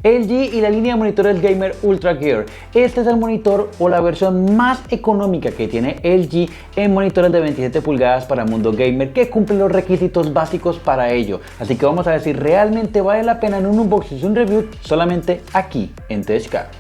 LG y la línea de monitores gamer Ultra Gear. Este es el monitor o la versión más económica que tiene LG en monitores de 27 pulgadas para mundo gamer, que cumple los requisitos básicos para ello. Así que vamos a ver si realmente vale la pena en un unboxing y un review solamente aquí en TechCar.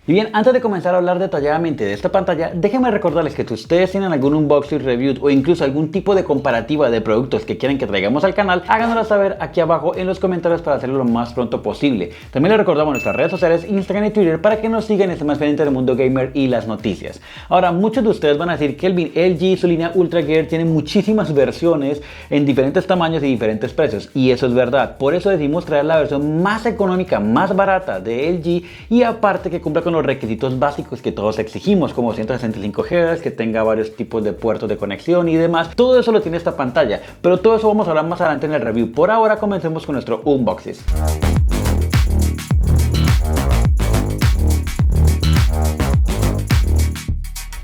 Y bien, antes de comenzar a hablar detalladamente de esta pantalla, déjenme recordarles que si ustedes tienen algún unboxing, review o incluso algún tipo de comparativa de productos que quieren que traigamos al canal, háganoslo saber aquí abajo en los comentarios para hacerlo lo más pronto posible. También les recordamos nuestras redes sociales, Instagram y Twitter, para que nos sigan y estén más pendientes del mundo gamer y las noticias. Ahora, muchos de ustedes van a decir que LG y su línea Ultra Gear tiene muchísimas versiones en diferentes tamaños y diferentes precios, y eso es verdad. Por eso decidimos traer la versión más económica, más barata de LG, y aparte que cumpla con los requisitos básicos que todos exigimos, como 165 Hz, que tenga varios tipos de puertos de conexión y demás. Todo eso lo tiene esta pantalla, pero todo eso vamos a hablar más adelante en el review. Por ahora comencemos con nuestro unboxing.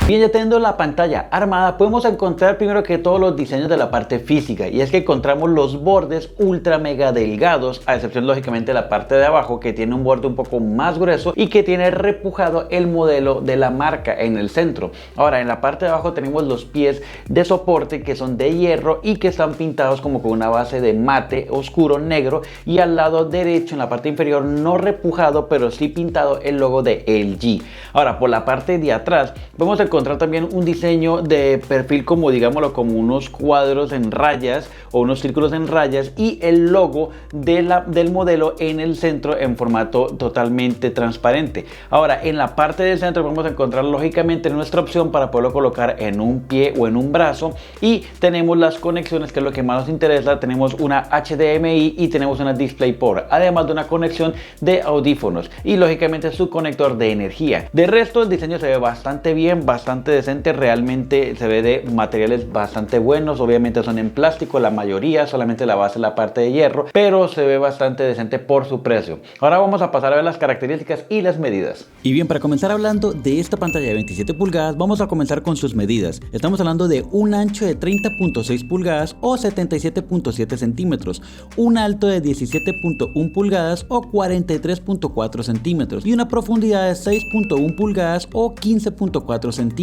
Bien, ya teniendo la pantalla armada, podemos encontrar primero que todo los diseños de la parte física, y es que encontramos los bordes ultra mega delgados, a excepción lógicamente de la parte de abajo, que tiene un borde un poco más grueso y que tiene repujado el modelo de la marca en el centro. Ahora, en la parte de abajo tenemos los pies de soporte, que son de hierro y que están pintados como con una base de mate oscuro negro, y al lado derecho en la parte inferior no repujado pero sí pintado el logo de LG. Ahora, por la parte de atrás vamos a encontrar también un diseño de perfil, como digámoslo, como unos cuadros en rayas o unos círculos en rayas, y el logo del modelo en el centro en formato totalmente transparente. Ahora, en la parte del centro vamos a encontrar lógicamente nuestra opción para poderlo colocar en un pie o en un brazo, y tenemos las conexiones, que es lo que más nos interesa. Tenemos una HDMI y tenemos una DisplayPort, además de una conexión de audífonos y lógicamente su conector de energía. De resto, el diseño se ve bastante bien, bastante decente, realmente se ve de materiales bastante buenos. Obviamente son en plástico la mayoría, solamente la base es la parte de hierro, pero se ve bastante decente por su precio. Ahora vamos a pasar a ver las características y las medidas. Y bien, para comenzar hablando de esta pantalla de 27 pulgadas, vamos a comenzar con sus medidas. Estamos hablando de un ancho de 30.6 pulgadas o 77.7 centímetros, un alto de 17.1 pulgadas o 43.4 centímetros y una profundidad de 6.1 pulgadas o 15.4 centímetros,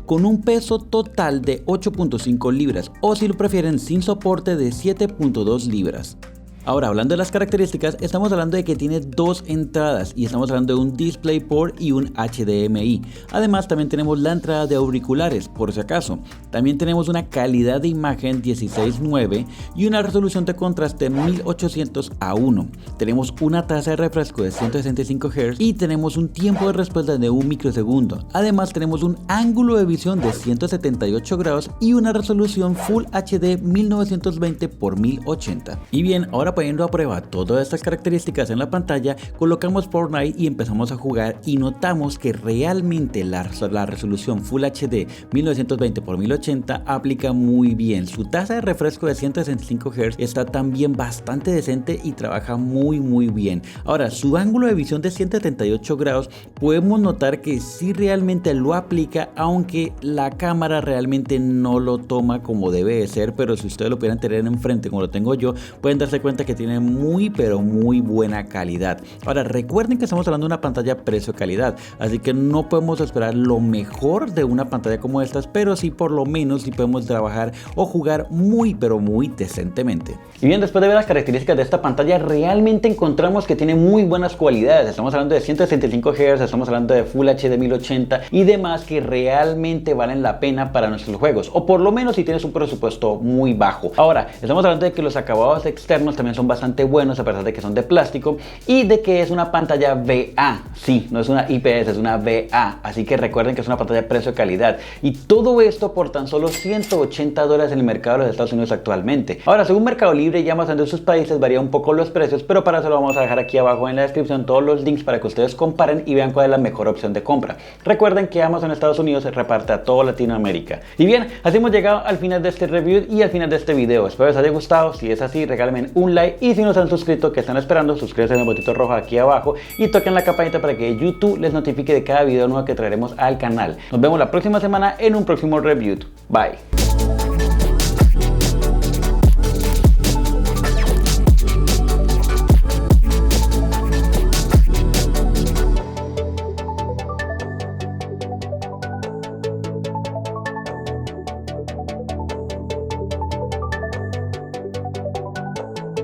con un peso total de 8.5 libras, o si lo prefieren sin soporte, de 7.2 libras. Ahora, hablando de las características, estamos hablando de que tiene dos entradas y estamos hablando de un DisplayPort y un HDMI. Además, también tenemos la entrada de auriculares, por si acaso. También tenemos una calidad de imagen 16:9 y una resolución de contraste 1800:1. Tenemos una tasa de refresco de 165 Hz y tenemos un tiempo de respuesta de 1 microsegundo. Además, tenemos un ángulo de visión de 178 grados y una resolución Full HD 1920 x 1080. Y bien, ahora poniendo a prueba todas estas características en la pantalla, colocamos Fortnite y empezamos a jugar, y notamos que realmente la resolución Full HD 1920 x 1080 aplica muy bien. Su tasa de refresco de 165 Hz está también bastante decente y trabaja muy bien. Ahora, su ángulo de visión de 178 grados podemos notar que sí realmente lo aplica, aunque la cámara realmente no lo toma como debe de ser, pero si ustedes lo pudieran tener enfrente como lo tengo yo, pueden darse cuenta que tiene muy buena calidad. Ahora, recuerden que estamos hablando de una pantalla precio-calidad, así que no podemos esperar lo mejor de una pantalla como estas, pero sí por lo menos sí podemos trabajar o jugar muy decentemente. Y bien, después de ver las características de esta pantalla, realmente encontramos que tiene muy buenas cualidades. Estamos hablando de 165 Hz, estamos hablando de Full HD 1080 y demás, que realmente valen la pena para nuestros juegos, o por lo menos si tienes un presupuesto muy bajo. Ahora, estamos hablando de que los acabados externos también son bastante buenos, a pesar de que son de plástico, y de que es una pantalla VA. Sí, no es una IPS, es una VA, así que recuerden que es una pantalla precio-calidad, y todo esto por tan solo $180 en el mercado de los Estados Unidos actualmente. Ahora, según Mercado Libre y Amazon de sus países varía un poco los precios, pero para eso lo vamos a dejar aquí abajo en la descripción todos los links para que ustedes comparen y vean cuál es la mejor opción de compra. Recuerden que Amazon Estados Unidos se reparte a toda Latinoamérica. Y bien, así hemos llegado al final de este review y al final de este video. Espero les haya gustado. Si es así, regálenme un like, y si no se han suscrito, ¿qué están esperando? Suscríbanse en el botito rojo aquí abajo y toquen la campanita para que YouTube les notifique de cada video nuevo que traeremos al canal. Nos vemos la próxima semana en un próximo review. Bye.